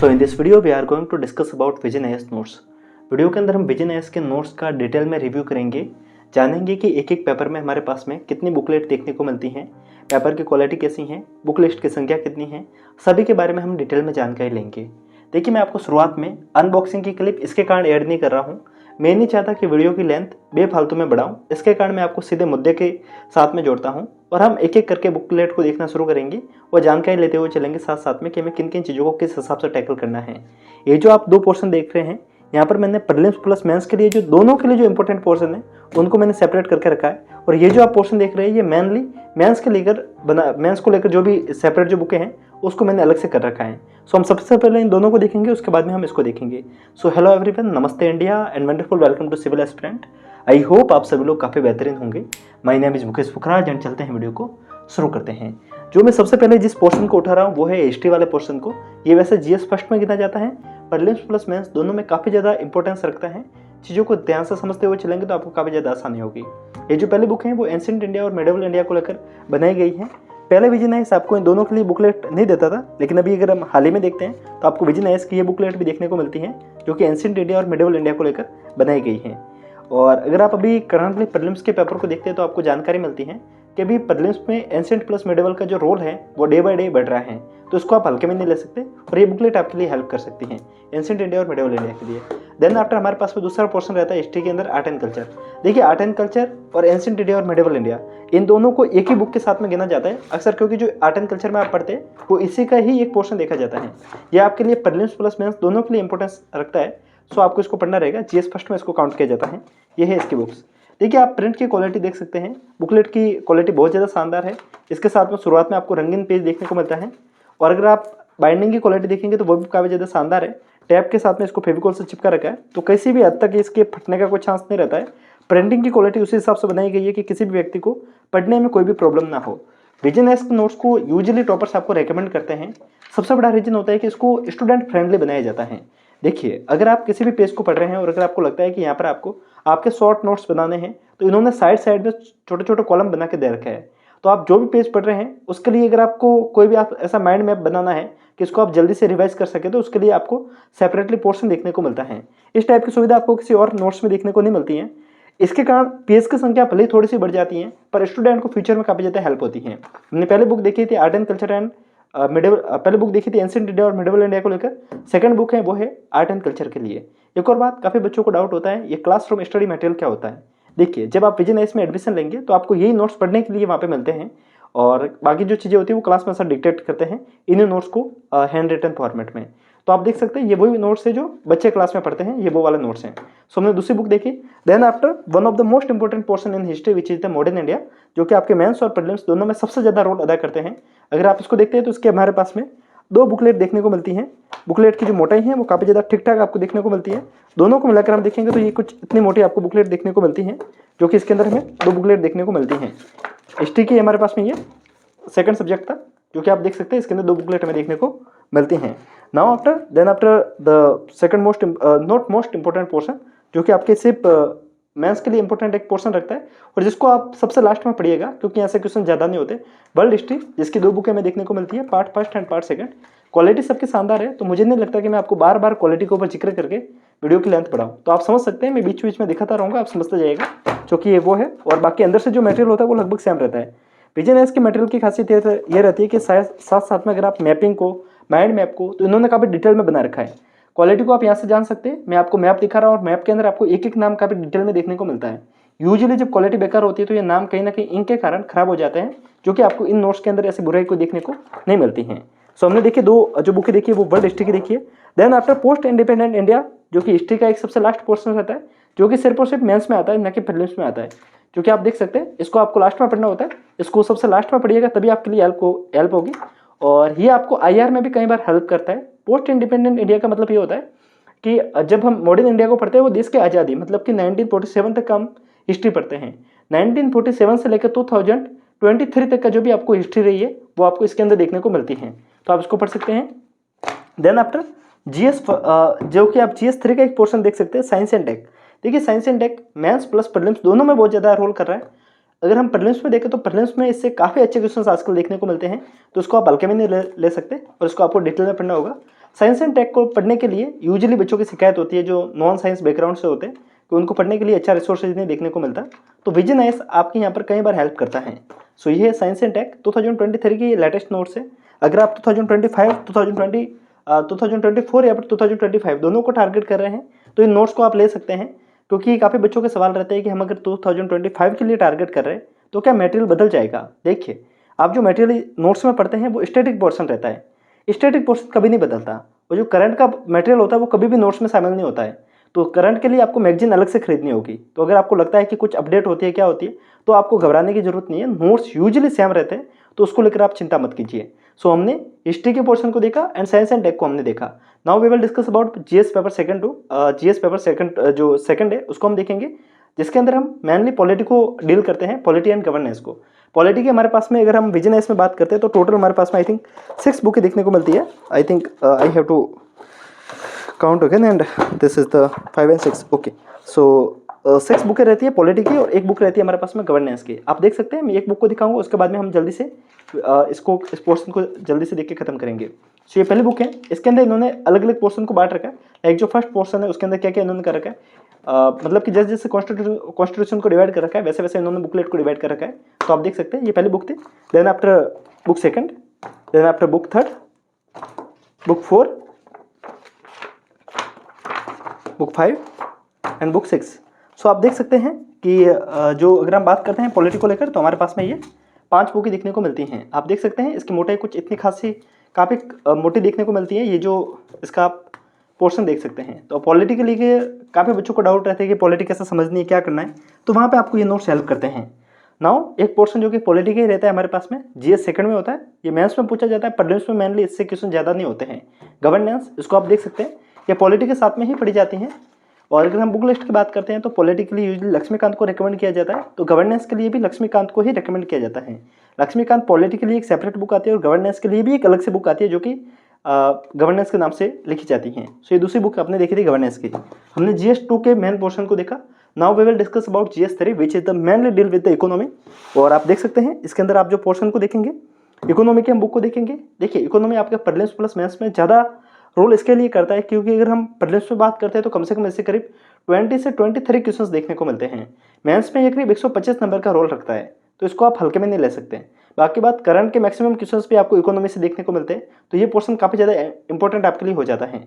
So in this video we are going to discuss about Vision AS notes. Video के अंदर हम Vision AS के notes का detail में रिव्यू करेंगे, जानेंगे कि एक एक पेपर में हमारे पास में कितनी बुकलेट देखने को मिलती हैं, पेपर की क्वालिटी कैसी है, बुक लिस्ट की संख्या कितनी है, सभी के बारे में हम डिटेल में जानकारी लेंगे। देखिए, मैं आपको शुरुआत में अनबॉक्सिंग की क्लिप इसके कारण ऐड नहीं कर रहा हूँ। मैं नहीं चाहता कि वीडियो की लेंथ बेफालतू में बढ़ाऊं, इसके कारण मैं आपको सीधे मुद्दे के साथ में जोड़ता हूं और हम एक एक करके बुकलेट को देखना शुरू करेंगे और जानकारी लेते हुए चलेंगे साथ साथ में कि हमें किन किन चीज़ों को किस हिसाब से टैकल करना है। ये जो आप दो पोर्शन देख रहे हैं, यहाँ पर मैंने प्रीलिम्स प्लस मेंस के लिए जो दोनों के लिए जो इंपॉर्टेंट पोर्शन है उनको मैंने सेपरेट करके रखा है। और ये जो आप पोर्शन देख रहे हैं ये मेनली मेंस को लेकर जो भी सेपरेट जो बुकें हैं उसको मैंने अलग से कर रखा है। सो हम सबसे पहले इन दोनों को देखेंगे, उसके बाद में हम इसको देखेंगे। सो हेलो एवरीवन, नमस्ते India and wonderful welcome to civil aspirant. I hope आप सभी लोग काफ़ी बेहतरीन होंगे। My name is Mukesh Pukhraj and चलते हैं वीडियो को शुरू करते हैं। जो मैं सबसे पहले जिस पोर्शन को उठा रहा हूँ वो है हिस्ट्री वाले पोर्शन को। ये वैसे जीएस फर्स्ट में गिना जाता है, प्रीलिम्स प्लस मेंस दोनों में काफ़ी ज़्यादा इंपॉर्टेंस रखता है। चीज़ों को ध्यान से समझते हुए चलेंगे तो आपको काफ़ी ज़्यादा आसानी होगी। ये जो पहली बुक है वो एंशिएंट इंडिया और मिडिवल इंडिया को लेकर बनाई गई है। पहले विजन एएस आपको इन दोनों के लिए बुकलेट नहीं देता था, लेकिन अभी अगर हम हाल ही में देखते हैं तो आपको विजन एएस की ये बुकलेट भी देखने को मिलती है जो कि एंशिएंट इंडिया और मिडिवल इंडिया को लेकर बनाई गई है। और अगर आप अभी करंटली प्रीलिम्स के पेपर को देखते हैं तो आपको जानकारी मिलती है कि अभी प्रीलिम्स में एंशिएंट प्लस मिडिवल का जो रोल है वो डे बाय डे बढ़ रहा है, तो इसको आप हल्के में नहीं ले सकते और ये बुकलेट आपके लिए हेल्प कर सकती है एंशिएंट इंडिया और मिडिवल इंडिया के लिए। देन आफ्टर हमारे पास में दूसरा पोर्शन रहता है हिस्ट्री के अंदर आर्ट एंड कल्चर। देखिए, आर्ट एंड कल्चर और एंशिएंट इंडिया और मिडिवल इंडिया इन दोनों को एक ही बुक के साथ में गिना जाता है अक्सर, क्योंकि जो आर्ट एंड कल्चर में आप पढ़ते हैं वो इसी का ही एक पोर्शन देखा जाता है। ये आपके लिए प्रीलिम्स प्लस मेंस दोनों के लिए इंपॉर्टेंस रखता है। सो आपको इसको पढ़ना रहेगा। जीएस फर्स्ट में इसको काउंट किया जाता है। ये है इसकी बुक्स। देखिए, आप प्रिंट की क्वालिटी देख सकते हैं। बुकलेट की क्वालिटी बहुत ज़्यादा शानदार है। इसके साथ में शुरुआत में आपको रंगीन पेज देखने को मिलता है और अगर आप बाइंडिंग की क्वालिटी देखेंगे तो वो भी काफ़ी ज़्यादा शानदार है। टैप के साथ में इसको फेविकॉल से चिपका रखा है, तो किसी भी हद तक इसके फटने का कोई चांस नहीं रहता है। प्रिंटिंग की क्वालिटी उसी हिसाब से बनाई गई है कि किसी भी व्यक्ति को पढ़ने में कोई भी प्रॉब्लम ना हो। विजन एएस नोट्स को यूजुअली टॉपर्स आपको रेकमेंड करते हैं। सबसे बड़ा रीजन होता है कि इसको स्टूडेंट फ्रेंडली बनाया जाता है। देखिए, अगर आप किसी भी पेज को पढ़ रहे हैं और अगर आपको लगता है कि यहाँ पर आपको आपके शॉर्ट नोट्स बनाने हैं तो इन्होंने साइड में छोटे छोटे कॉलम बना के दे रखा है। तो आप जो भी पेज पढ़ रहे हैं उसके लिए अगर आपको कोई भी आप ऐसा माइंड मैप बनाना है कि इसको आप जल्दी से रिवाइज कर सके तो उसके लिए आपको सेपरेटली पोर्शन देखने को मिलता है। इस टाइप की सुविधा आपको किसी और नोट्स में देखने को नहीं मिलती है। इसके कारण पेज की संख्या भले ही थोड़ी सी बढ़ जाती है पर स्टूडेंट को फ्यूचर में काफ़ी ज़्यादा हेल्प होती है। हमने पहले बुक देखी थी आर्ट एंड कल्चर एंड पहले बुक देखी थी एंशिएंट इंडिया और मिडिवल इंडिया को लेकर। सेकंड बुक है वो है आर्ट एंड कल्चर के लिए। एक और बात, काफ़ी बच्चों को डाउट होता है ये क्लासरूम स्टडी मटेरियल क्या होता है। देखिए, जब आप विजन एएस में एडमिशन लेंगे तो आपको यही नोट्स पढ़ने के लिए वहाँ पे मिलते हैं और बाकी जो चीज़ें होती है वो क्लास में सर डिक्टेट करते हैं इन्हीं नोट्स को हैंड रिटन फॉर्मेट में। तो आप देख सकते हैं ये वही नोट्स है जो बच्चे क्लास में पढ़ते हैं, ये वो वाले नोट्स हैं। सो हमने दूसरी बुक देखी। Then after one of the most important portion in history which is the modern India, जो कि आपके मेंस और प्रीलिम्स दोनों में सबसे ज़्यादा रोल अदा करते हैं। अगर आप इसको देखते हैं तो इसके हमारे पास में दो बुकलेट देखने को मिलती हैं। बुकलेट की जो मोटाई है वो काफ़ी ज़्यादा ठीक ठाक आपको देखने को मिलती है। दोनों को मिलाकर हम देखेंगे तो ये कुछ इतनी मोटी आपको बुकलेट देखने को मिलती है, जो कि इसके अंदर हमें दो बुकलेट देखने को मिलती हैं। हिस्ट्री की हमारे पास में ये सेकंड सब्जेक्ट था, जो कि आप देख सकते हैं इसके अंदर दो बुकलेट हमें देखने को मिलती हैं। Now after the second not most important portion, जो कि आपके सिर्फ मेंस के लिए इंपॉर्टेंट एक पोर्शन रखता है और जिसको आप सबसे लास्ट में पढ़िएगा क्योंकि यहाँ से क्वेश्चन ज़्यादा नहीं होते। वर्ल्ड हिस्ट्री, जिसकी दो बुकें हमें देखने को मिलती है, part first and part second. Quality सबकी शानदार है, तो मुझे नहीं लगता कि मैं आपको बार बार क्वालिटी के ऊपर जिक्र करके वीडियो की लेंथ बढ़ाऊँ। तो आप समझ सकते हैं, मैं बीच बीच में दिखाता रहूँगा, आप समझते जाइएगा, क्योंकि ये वो है और बाकी अंदर से जो मटेरियल होता है वो लगभग सेम रहता है। विजन एएस के मटेरियल की खासियत ये रहती है कि साथ साथ में अगर आप मैपिंग को, माइंड मैप को, तो इन्होंने काफ़ी डिटेल में बना रखा है। क्वालिटी को आप यहाँ से जान सकते हैं। मैं आपको मैप दिखा रहा हूँ और मैप के अंदर आपको एक एक नाम काफ़ी डिटेल में देखने को मिलता है। यूजुअली जब क्वालिटी बेकार होती है तो ये नाम कहीं ना कहीं इनके कारण खराब हो जाते हैं, जो कि आपको इन नोट्स के अंदर ऐसी बुराई को देखने को नहीं मिलती हैं। सो हमने देखिए दो जो बुकें देखी है वो वर्ल्ड हिस्ट्री की देखिए। Then after post independent India, जो कि हिस्ट्री का एक सबसे लास्ट पोर्शन रहता है, जो कि सिर्फ और सिर्फ मेंस में आता है, न कि प्रीलिम्स में आता है। जो कि आप देख सकते हैं इसको आपको लास्ट में पढ़ना होता है, इसको सबसे लास्ट में पढ़िएगा तभी आपके लिए हेल्प होगी और ये आपको आईआर में भी कई बार हेल्प करता है। पोस्ट इंडिपेंडेंट इंडिया का मतलब ये होता है कि जब हम मॉडर्न इंडिया को पढ़ते हैं वो देश की आज़ादी, मतलब कि 1947 तक हम हिस्ट्री पढ़ते हैं। 1947 से लेकर 2023 तक का जो भी आपको हिस्ट्री रही है वो आपको इसके अंदर देखने को मिलती है, तो आप इसको पढ़ सकते हैं। देन आफ्टर जीएस, जो कि आप जीएस 3 का एक पोर्शन देख सकते हैं, साइंस एंड टेक। देखिए, science and tech mains plus prelims दोनों में बहुत ज़्यादा रोल कर रहा है। अगर हम प्रीलिम्स में देखें तो प्रीलिम्स में इससे काफ़ी अच्छे क्वेश्चंस आजकल देखने को मिलते हैं, तो उसको आप हल्के में नहीं ले सकते और इसको आपको डिटेल में पढ़ना होगा। साइंस एंड टेक को पढ़ने के लिए यूजुअली बच्चों की शिकायत होती है जो नॉन साइंस बैकग्राउंड से होते हैं कि उनको पढ़ने के लिए अच्छा रिसोर्सेज नहीं देखने को मिलता, तो विजन आईएएस आपके यहाँ पर कई बार हेल्प करता है। सो ये है साइंस एंड टेक 2023 की लेटेस्ट नोट्स है। अगर आप 2025, 2020, 2024 या फिर 2025 दोनों को टारगेट कर रहे हैं तो इन नोट्स को आप ले सकते हैं, क्योंकि काफ़ी बच्चों के सवाल रहते हैं कि हम अगर 2025 के लिए टारगेट कर रहे हैं तो क्या मटेरियल बदल जाएगा। देखिए, आप जो मटेरियल नोट्स में पढ़ते हैं वो स्टैटिक पोर्शन रहता है, स्टैटिक पोर्शन कभी नहीं बदलता, और जो करंट का मटेरियल होता है वो कभी भी नोट्स में शामिल नहीं होता है। तो करंट के लिए आपको मैगजीन अलग से खरीदनी होगी। तो अगर आपको लगता है कि कुछ अपडेट होती है, क्या होती है, तो आपको घबराने की जरूरत नहीं है, नोट्स यूजुअली सेम रहते हैं, तो उसको लेकर आप चिंता मत कीजिए। सो हमने हिस्ट्री के पोर्शन को देखा एंड साइंस एंड टेक को हमने देखा। Now we will discuss about GS paper second two GS paper second जो सेकंड है उसको हम देखेंगे, जिसके अंदर हम मेनली पॉलिटी को डील करते हैं, पॉलिटी एंड गवर्नेंस को। पॉलिटी के हमारे पास में अगर हम विजन में बात करते हैं तो टोटल हमारे पास में आई थिंक 6 बुकें देखने को मिलती है। I think I have to count again and this is the 5 and 6। Okay, so 6 बुकें रहती है पॉलिटी की और एक बुक रहती है हमारे पास में गवर्नेंस की। आप देख सकते हैं, मैं एक बुक को दिखाऊंगा, उसके बाद में हम जल्दी से इस पोर्शन को जल्दी से देख के खत्म करेंगे। सो ये पहली बुक है, इसके अंदर इन्होंने अलग अलग पोर्शन को बांट रखा है। लाइक जो फर्स्ट पोर्शन है उसके अंदर क्या क्या इन्होंने कर रखा है, मतलब कि जैसे जैसे कॉन्स्टिट्यूशन को डिवाइड कर रखा है वैसे वैसे इन्होंने बुकलेट को डिवाइड कर रखा है। तो आप देख सकते हैं ये पहली बुक थी, then after book second, then after book third, book 4, book 5 and book 6। So आप देख सकते हैं कि जो अगर हम बात करते हैं पॉलिटी को लेकर तो हमारे पास में ये 5 बुकें देखने को मिलती हैं। आप देख सकते हैं इसकी मोटाई कुछ इतनी खासी काफ़ी मोटी देखने को मिलती है। ये जो इसका आप पोर्शन देख सकते हैं, तो पॉलिटी के लिए काफ़ी बच्चों को डाउट रहता है कि पॉलिटी कैसे समझनी है, क्या करना है, तो वहाँ पे आपको ये नोट्स हेल्प करते हैं। नाउ एक पोर्शन जो कि पॉलिटी का ही रहता है हमारे पास में, जीएस सेकंड में होता है, ये मेंस में पूछा जाता है, प्रीलिम्स में मेनली इससे क्वेश्चन ज़्यादा नहीं होते हैं। गवर्नेंस, इसको आप देख सकते हैं, ये पॉलिटी के साथ में ही पढ़ी जाती हैं। और अगर हम बुक लिस्ट की बात करते हैं तो पॉलिटिकली यूजुअली लक्ष्मीकांत को रिकमेंड किया जाता है, तो गवर्नेंस के लिए भी लक्ष्मीकांत को ही रिकमेंड किया जाता है। लक्ष्मीकांत पॉलिटी के लिए एक सेपरेट बुक आती है और गवर्नेंस के लिए भी एक अलग से बुक आती है जो कि गवर्नेंस के नाम से लिखी जाती हैं। सो ये दूसरी बुक आपने देखी थी गवर्नेंस की। हमने GS2 के मेन पोर्शन को देखा। Now we will discuss about GS3 which is the mainly deal with the economy. और आप देख सकते हैं इसके अंदर आप जो पोर्शन को देखेंगे इकोनॉमी के हम बुक को देखेंगे। देखिए, इकोनॉमी आपके प्रीलिम्स प्लस मेंस में ज़्यादा रोल इसके लिए करता है, क्योंकि अगर हम प्रीलिम्स में बात करते हैं तो कम से कम इससे करीब 20 से 23 क्वेश्चंस देखने को मिलते हैं। मेंस में ये करीब 125 नंबर का रोल रखता है, तो इसको आप हल्के में नहीं ले सकते। बाकी बात, करंट के मैक्सिमम क्वेश्चंस भी आपको इकोनॉमी से देखने को मिलते हैं, तो ये पोर्शन काफ़ी ज़्यादा इंपॉर्टेंट आपके लिए हो जाता है।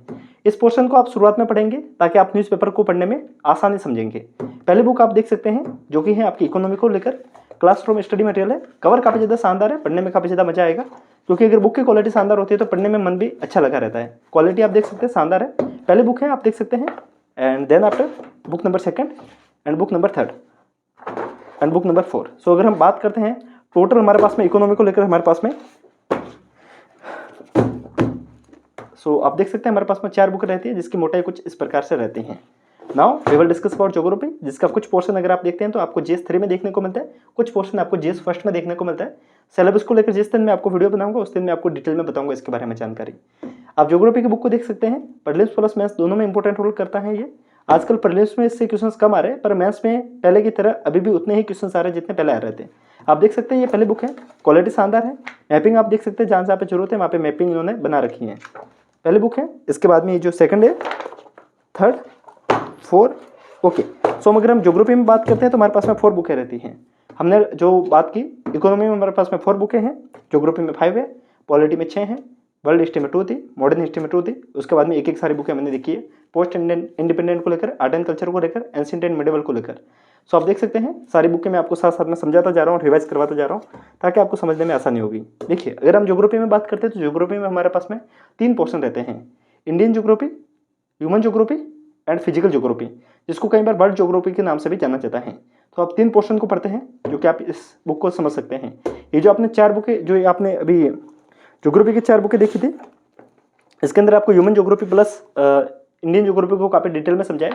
इस पोर्शन को आप शुरुआत में पढ़ेंगे ताकि आप न्यूज़पेपर को पढ़ने में आसानी समझेंगे। पहली बुक आप देख सकते हैं जो कि है आपकी इकोनॉमी को लेकर, क्लासरूम स्टडी मटेरियल है, कवर काफ़ी ज़्यादा शानदार है, पढ़ने में काफ़ी ज़्यादा मजा आएगा, क्योंकि अगर बुक की क्वालिटी शानदार होती है तो पढ़ने में मन भी अच्छा लगा रहता है। क्वालिटी आप देख सकते हैं शानदार है, पहली बुक है आप देख सकते हैं। And then after book number 2 and book number 3 and book number 4। So अगर हम बात करते हैं टोटल हमारे पास में इकोनॉमी को लेकर हमारे पास में आप देख सकते हैं हमारे पास में 4 बुक रहती है जिसकी मोटाई कुछ इस प्रकार से रहती हैं। Now we will discuss about geography, जिसका कुछ पोर्शन अगर आप देखते हैं तो आपको GS3 में देखने को मिलता है, कुछ पोर्शन आपको GS फर्स्ट में देखने को मिलता है। सिलेबस को लेकर जिस दिन मैं आपको वीडियो बनाऊंगा उस दिन मैं आपको डिटेल में बताऊंगा इसके बारे में जानकारी। आप ज्योग्राफी की बुक को देख सकते हैं, प्रीलिम्स प्लस मेंस दोनों में इंपॉर्टेंट रोल करता है ये। आजकल प्रीलिम्स में इससे क्वेश्चंस कम आ रहे हैं, पर मेंस में पहले की तरह अभी भी उतने ही क्वेश्चंस आ रहे हैं जितने पहले आ रहे थे। आप देख सकते हैं ये पहली बुक है, क्वालिटी शानदार है, मैपिंग आप देख सकते हैं जहाँ पे जरूरत है वहाँ पे मैपिंग इन्होंने बना रखी है। पहली बुक है, इसके बाद में ये जो सेकंड है, 3rd, 4। ओके, सो अगर हम ज्योग्राफी में बात करते हैं तो हमारे पास में 4 बुकें रहती हैं। हमने जो बात की इकोनॉमी में हमारे पास में 4 बुकें हैं, ज्योग्राफी में 5 है, पॉलिटी में 6 हैं, वर्ल्ड हिस्ट्री में 2 थी, मॉडर्न हिस्ट्री में 2 थी। उसके बाद में एक सारी बुकें मैंने देखी है, पोस्ट इंडिपेंडेंट को लेकर, आर्ट एंड कल्चर को लेकर, एंशिएंट एंड मिडिवल को लेकर। सो आप देख सकते हैं सारी बुकें मैं आपको साथ साथ में समझाता जा रहा हूँ, रिवाइज करवाता जा रहा हूँ ताकि आपको समझने में आसानी होगी। देखिए, अगर हम ज्योग्राफी में बात करते हैं तो ज्योग्राफी में हमारे पास में 3 पोर्शन रहते हैं, Indian geography, human geography and physical geography, जिसको कई बार वर्ल्ड ज्योग्राफी के नाम से भी जाना जाता है। तो आप 3 पोर्शन को पढ़ते हैं जो कि आप इस बुक को समझ सकते हैं। ये जो आपने 4 बुकें, जो आपने अभी ज्योग्राफी की 4 बुकें देखी थी, इसके अंदर आपको human geography plus Indian geography को काफ़ी डिटेल में समझाए,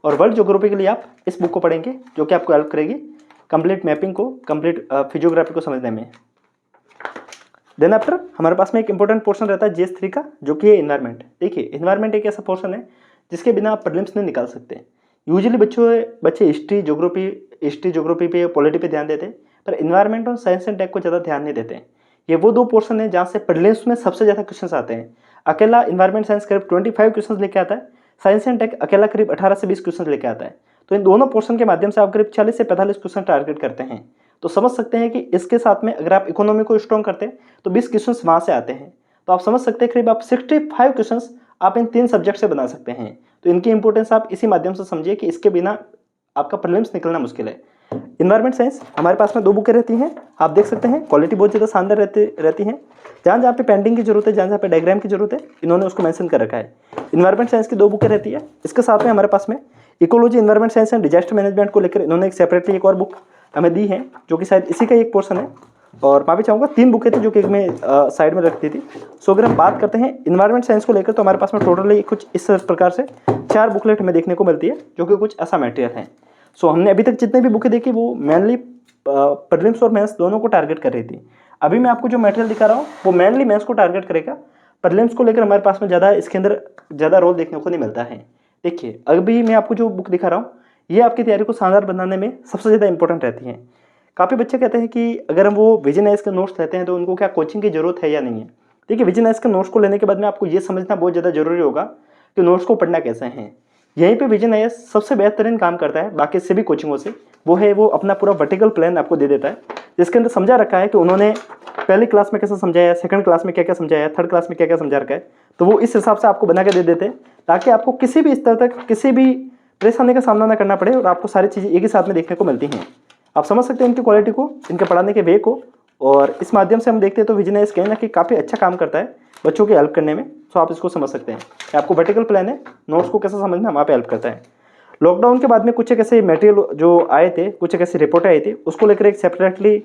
और वर्ल्ड ज्योग्राफी के लिए आप इस बुक को पढ़ेंगे जो कि आपको हेल्प करेगी कंप्लीट मैपिंग को, कंप्लीट फिजियोग्राफी को समझने में। देन आफ्टर हमारे पास में एक इंपॉर्टेंट पोर्शन रहता है GS3 का, जो कि है इन्वायरमेंट। देखिए, इन्वायरमेंट एक ऐसा पोर्शन है जिसके बिना आप प्रीलिम्स नहीं निकाल सकते। यूजुअली बच्चे हिस्ट्री ज्योग्राफी पे, पॉलिटी पे ध्यान देते हैं, पर इन्वायरमेंट और साइंस एंड टेक को ज़्यादा ध्यान नहीं देते हैं। ये वो 2 पोर्शन है जहाँ से प्रीलिम्स में सबसे ज़्यादा क्वेश्चंस आते हैं। अकेला इन्वायरमेंट साइंस करीब 25 क्वेश्चंस लेके आता है, साइंस एंड टेक अकेला करीब 18 से 20 क्वेश्चन लेके आता है। तो इन दोनों पोर्शन के माध्यम से आप करीब 40 से 45 क्वेश्चन टारगेट करते हैं। तो समझ सकते हैं कि इसके साथ में अगर आप इकोनॉमी को स्ट्रॉन्ग करते हैं तो 20 क्वेश्चन वहाँ से आते हैं। तो आप समझ सकते हैं करीब आप 65 क्वेश्चन आप इन 3 सब्जेक्ट से बना सकते हैं। तो इनकी इंपॉर्टेंस आप इसी माध्यम से समझिए कि इसके बिना आपका प्रीलिम्स निकलना मुश्किल है। इन्वायरमेंट साइंस हमारे पास में 2 बुकें रहती हैं, आप देख सकते हैं क्वालिटी बहुत ज़्यादा शानदार रहती हैं। जहाँ जहाँ पे पेंटिंग की जरूरत है, जहाँ जहाँ पे डायग्राम की जरूरत है, इन्होंने उसको मेंशन कर रखा है। इन्वायरमेंट साइंस की 2 बुकें रहती है। इसके साथ में हमारे पास में ecology, environment science and disaster management को लेकर इन्होंने एक सेपरेटली एक और बुक हमें दी है, जो कि शायद इसी का एक पोर्शन है। और मैं भी चाहूँगा 3 बुकें थी जो कि मैं साइड में रखती थी। सो अगर हम बात करते हैं इन्वायरमेंट साइंस को लेकर, तो हमारे पास में टोटली कुछ इस प्रकार से 4 बुकलेट हमें देखने को मिलती है, जो कि कुछ ऐसा मटेरियल है। सो हमने अभी तक जितने भी बुकें देखी वो मेनली प्रीलिम्स और मेंस दोनों को टारगेट कर रही थी। अभी मैं आपको जो मटेरियल दिखा रहा हूँ वो मेनली मेंस को टारगेट करेगा। प्रीलिम्स को लेकर हमारे पास में इसके अंदर ज़्यादा रोल देखने को नहीं मिलता है। देखिए, अभी मैं आपको जो बुक दिखा रहा हूँ ये आपकी तैयारी को शानदार बनाने में सबसे ज़्यादा इंपॉर्टेंट रहती है। काफ़ी बच्चे कहते हैं कि अगर हम वो विजन आईएएस के नोट्स लेते हैं तो उनको क्या कोचिंग की जरूरत है या नहीं है। देखिए, विजन आईएएस के नोट्स को लेने के बाद में आपको ये समझना बहुत ज़्यादा जरूरी होगा कि नोट्स को पढ़ना कैसे है। यहीं पे विजन आईएएस सबसे बेहतरीन काम करता है बाकी सभी कोचिंगों से, वो है वो अपना पूरा वर्टिकल प्लान आपको दे देता है, जिसके अंदर समझा रखा है कि उन्होंने पहली क्लास में कैसे समझाया, सेकंड क्लास में क्या क्या समझाया, थर्ड क्लास में क्या क्या समझा रखा है। तो वो इस हिसाब से आपको बना के दे देते हैं ताकि आपको किसी भी स्तर तक किसी भी परेशानी का सामना ना करना पड़े और आपको सारी चीज़ें एक ही साथ में देखने को मिलती हैं। आप समझ सकते हैं इनकी क्वालिटी को, इनके पढ़ाने के वे को, और इस माध्यम से हम देखते हैं तो विजन आईएएस कहीं ना कहीं काफ़ी अच्छा काम करता है बच्चों की हेल्प करने में। तो आप इसको समझ सकते हैं कि आपको वर्टिकल प्लान है, नोट्स को कैसे समझना वहाँ पे हेल्प करता है। लॉकडाउन के बाद में कुछ एक ऐसे मटेरियल जो आए थे, कुछ एक ऐसी रिपोर्टें आई थी, उसको लेकर एक सेपरेटली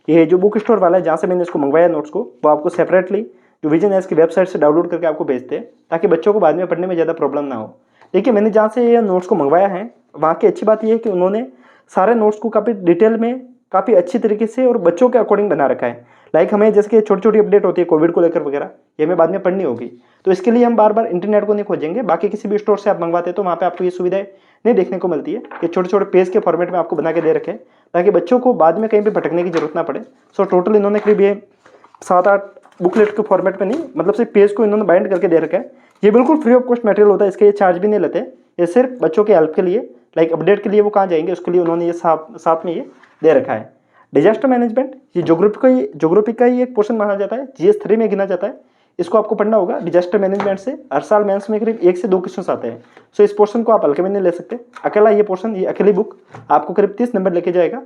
ये जो बुक स्टोर वाला है जहाँ से मैंने इसको मंगवाया नोट्स को, वो आपको सेपरेटली जो विजन आईएएस की वेबसाइट से डाउनलोड करके आपको भेजते हैं ताकि बच्चों को बाद में पढ़ने में ज़्यादा प्रॉब्लम ना हो। देखिए, मैंने जहाँ से ये नोट्स को मंगवाया है वहाँ की अच्छी बात यह है कि उन्होंने सारे नोट्स को काफ़ी डिटेल में, काफ़ी अच्छी तरीके से और बच्चों के अकॉर्डिंग बना रखा है। लाइक हमें जैसे कि छोटी छोटी अपडेट होती है कोविड को लेकर वगैरह, ये हमें बाद में पढ़नी होगी, तो इसके लिए हम बार बार इंटरनेट को नहीं खोजेंगे। बाकी किसी भी स्टोर से आप मंगवाते हैं तो वहाँ पे आपको ये सुविधाएं नहीं देखने को मिलती है कि छोटे छोटे पेज के फॉर्मेट में आपको बना के दे रखे हैं ताकि बच्चों को बाद में कहीं पर भटकने की जरूरत ना पड़े। सो टोटल इन्होंने करीब ये 7-8 बुकलेट के फॉर्मेट में नहीं, मतलब सिर्फ पेज को इन्होंने बाइंड करके दे रखा है। ये बिल्कुल फ्री ऑफ कॉस्ट मटेरियल होता है, इसके ये चार्ज भी नहीं लेते। ये सिर्फ बच्चों के हेल्प के लिए, लाइक अपडेट के लिए वो कहाँ जाएंगे उसके लिए उन्होंने ये साथ में ये दे रखा है। डिजास्टर मैनेजमेंट ये ज्योग्राफी का ही एक पोर्शन माना जाता है, GS 3 में गिना जाता है। इसको आपको पढ़ना होगा। डिजास्टर मैनेजमेंट से हर साल मेंस में करीब 1 से 2 क्वेश्चन आते हैं। सो इस पोर्शन को आप हल्के में नहीं ले सकते। अकेला ये पोर्शन, ये अकेली बुक आपको करीब 30 नंबर लेके जाएगा,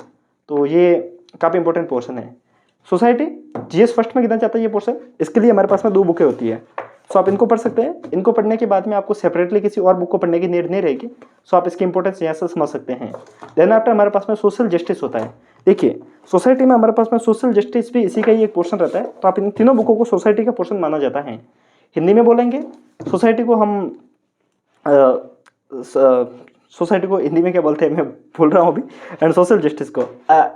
तो ये काफ़ी इंपॉर्टेंट पोर्शन है। सोसाइटी GS फर्स्ट में गिना जाता है ये पोर्शन। इसके लिए हमारे पास में 2 बुकें होती है, सो आप इनको पढ़ सकते हैं। इनको पढ़ने के बाद में आपको सेपरेटली किसी और बुक को पढ़ने की नीड नहीं रहेगी। सो आप इसकी इंपॉर्टेंस यहाँ से समझ सकते हैं। देन आफ्टर हमारे पास में सोशल जस्टिस होता है। देखिए, सोसाइटी में हमारे पास में सोशल जस्टिस भी इसी का ही एक पोर्शन रहता है, तो आप इन तीनों बुकों को सोसाइटी का पोर्शन माना जाता है। हिंदी में बोलेंगे सोसाइटी को हम सोसाइटी को हिंदी में क्या बोलते हैं मैं भूल रहा हूँ अभी, एंड सोशल जस्टिस को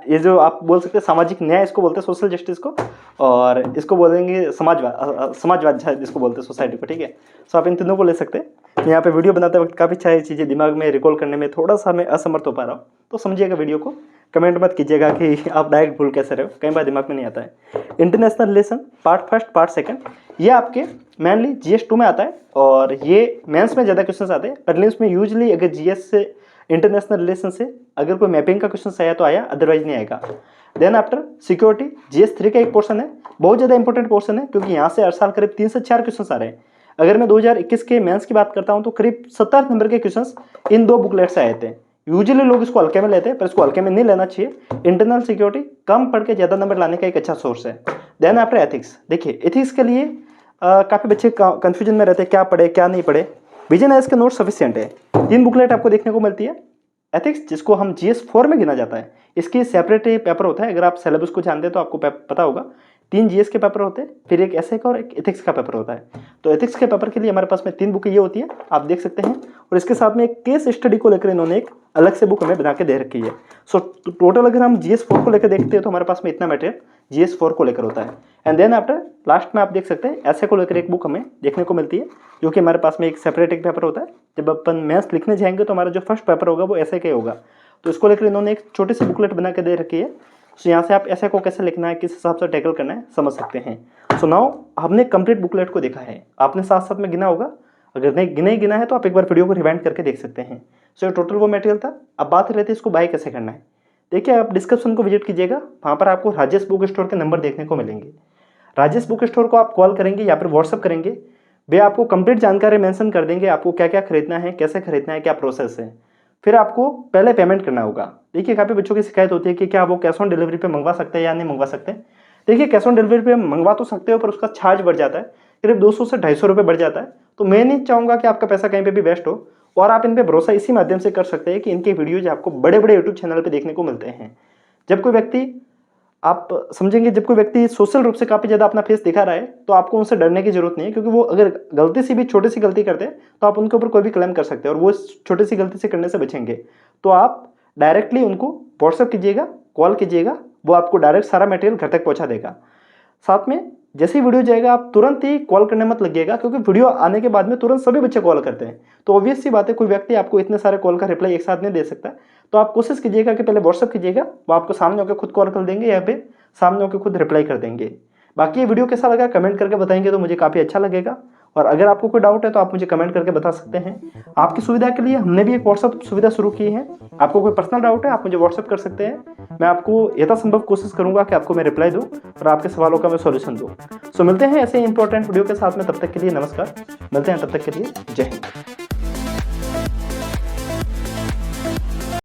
ये जो आप बोल सकते हैं सामाजिक न्याय, इसको बोलते हैं सोशल जस्टिस को, और इसको बोलेंगे समाजवाद शायद इसको बोलते हैं सोसाइटी को। ठीक है, सो आप इन तीनों को ले सकते हैं। यहाँ पे वीडियो बनाते वक्त काफ़ी सारी चीज़ें दिमाग में रिकॉल करने में थोड़ा सा मैं असमर्थ हो पा रहा हूँ, तो समझिएगा वीडियो को। कमेंट मत कीजिएगा कि आप डायरेक्ट भूल कैसे रहे हो, कई बार दिमाग में नहीं आता है। International relation part first part second ये आपके मेनली GS 2 में आता है, और ये मेंस में ज़्यादा क्वेश्चन आते हैं। प्रीलिम्स में यूजली अगर GS से इंटरनेशनल रिलेशन से अगर कोई मैपिंग का क्वेश्चन आया तो आया, अदरवाइज नहीं आएगा। देन आफ्टर सिक्योरिटी GS 3 का एक पोर्शन है, बहुत ज़्यादा इंपॉर्टेंट पोर्शन है क्योंकि यहाँ से हर साल करीब 3 से 4 क्वेश्चन आ रहे हैं। अगर मैं 2021 के मेंस की बात करता हूँ तो करीब 70 नंबर के क्वेश्चन इन 2 बुकलेट से आए थे। यूजुअली लोग इसको हल्के में लेते हैं, पर इसको हल्के में नहीं लेना चाहिए। इंटरनल सिक्योरिटी कम पढ़ के ज़्यादा नंबर लाने का एक अच्छा सोर्स है। देन आफ्टर एथिक्स, देखिए एथिक्स के लिए काफ़ी बच्चे कन्फ्यूजन में रहते हैं क्या पढ़े क्या नहीं पढ़े। विजन आईएएस के नोट सफिशिएंट है, 3 बुकलेट आपको देखने को मिलती है। एथिक्स जिसको हम GS 4 में गिना जाता है, इसके सेपरेट पेपर होता है। अगर आप सिलेबस को जानते हैं तो आपको पता होगा 3 GS के पेपर होते हैं, फिर एक ऐसे का और एक एथिक्स का पेपर होता है। तो एथिक्स के पेपर के लिए हमारे पास में 3 बुकें ये होती है, आप देख सकते हैं। और इसके साथ में एक केस स्टडी को लेकर इन्होंने एक अलग से बुक हमें बना के दे रखी है। सो टोटल अगर हम GS 4 को लेकर देखते हैं तो हमारे पास में इतना मटेरियल GS4 को लेकर होता है। एंड देन आफ्टर लास्ट में आप देख सकते हैं ऐसे को लेकर एक बुक हमें देखने को मिलती है, जो कि हमारे पास में एक सेपरेट एक पेपर होता है। जब अपन मैथ्स लिखने जाएंगे तो हमारा जो फर्स्ट पेपर होगा वो ऐसे का होगा। तो इसको लेकर इन्होंने एक छोटी सी बुकलेट बना के दे रखी है। तो यहाँ से आप ऐसे को कैसे लिखना है, किस हिसाब से टैकल करना है, समझ सकते हैं। सो नाउ हमने कंप्लीट बुकलेट को देखा है, आपने साथ साथ में गिना होगा। अगर नहीं गिना है तो आप एक बार वीडियो को रिवाइंड करके देख सकते हैं। सो ये टोटल वो मटेरियल था। अब बात रहती है इसको बाय कैसे करना है। देखिए, आप डिस्क्रिप्शन को विजिट कीजिएगा, वहाँ पर आपको राजेश बुक स्टोर के नंबर देखने को मिलेंगे। राजेश बुक स्टोर को आप कॉल करेंगे या फिर व्हाट्सअप करेंगे, वे आपको कंप्लीट जानकारी मेंशन कर देंगे, आपको क्या क्या खरीदना है, कैसे खरीदना है, क्या प्रोसेस है। फिर आपको पहले पेमेंट करना होगा। देखिए, काफ़ी बच्चों की शिकायत होती है कि क्या वो कैश ऑन डिलीवरी पे मंगवा सकते हैं या नहीं मंगवा सकते। देखिए, कैश ऑन डिलीवरी पे मंगवा तो सकते हो, पर उसका चार्ज बढ़ जाता है, करीब 200 से 250 रुपये बढ़ जाता है। तो मैं नहीं चाहूँगा कि आपका पैसा कहीं पे भी वेस्ट हो। और आप इन पे भरोसा इसी माध्यम से कर सकते हैं कि इनके वीडियोज आपको बड़े बड़े यूट्यूब चैनल पे देखने को मिलते हैं। जब कोई व्यक्ति, आप समझेंगे, जब कोई व्यक्ति सोशल रूप से काफ़ी ज़्यादा अपना फेस दिखा रहा है तो आपको उनसे डरने की जरूरत नहीं है, क्योंकि वो अगर गलती से भी छोटी सी गलती करते हैं तो आप उनके ऊपर कोई भी क्लेम कर सकते हैं और वो छोटी सी गलती से करने से बचेंगे। तो आप डायरेक्टली उनको व्हाट्सएप कीजिएगा, कॉल कीजिएगा, वो आपको डायरेक्ट सारा मटेरियल घर तक पहुँचा देगा। साथ में जैसे ही वीडियो जाएगा आप तुरंत ही कॉल करने मत लगिएगा, क्योंकि वीडियो आने के बाद में तुरंत सभी बच्चे कॉल करते हैं। तो ऑब्वियस सी बात है, कोई व्यक्ति आपको इतने सारे कॉल का रिप्लाई एक साथ नहीं दे सकता। तो आप कोशिश कीजिएगा कि पहले व्हाट्सअप कीजिएगा, वो आपको सामने होकर खुद कॉल कर देंगे या फिर सामने होकर खुद रिप्लाई कर देंगे। बाकी ये वीडियो कैसा लगा कमेंट करके बताएंगे तो मुझे काफ़ी अच्छा लगेगा। और अगर आपको कोई डाउट है तो आप मुझे कमेंट करके बता सकते हैं। आपकी सुविधा के लिए हमने भी एक व्हाट्सअप सुविधा शुरू की है। आपको कोई पर्सनल डाउट है आप मुझे व्हाट्सअप कर सकते हैं। मैं आपको यथासंभव कोशिश करूंगा कि आपको मैं रिप्लाई दूं और आपके सवालों का मैं सॉल्यूशन दूं। सो मिलते हैं ऐसे इंपॉर्टेंट वीडियो के साथ में, तब तक के लिए नमस्कार। मिलते हैं तब तक के लिए, जय हिंद।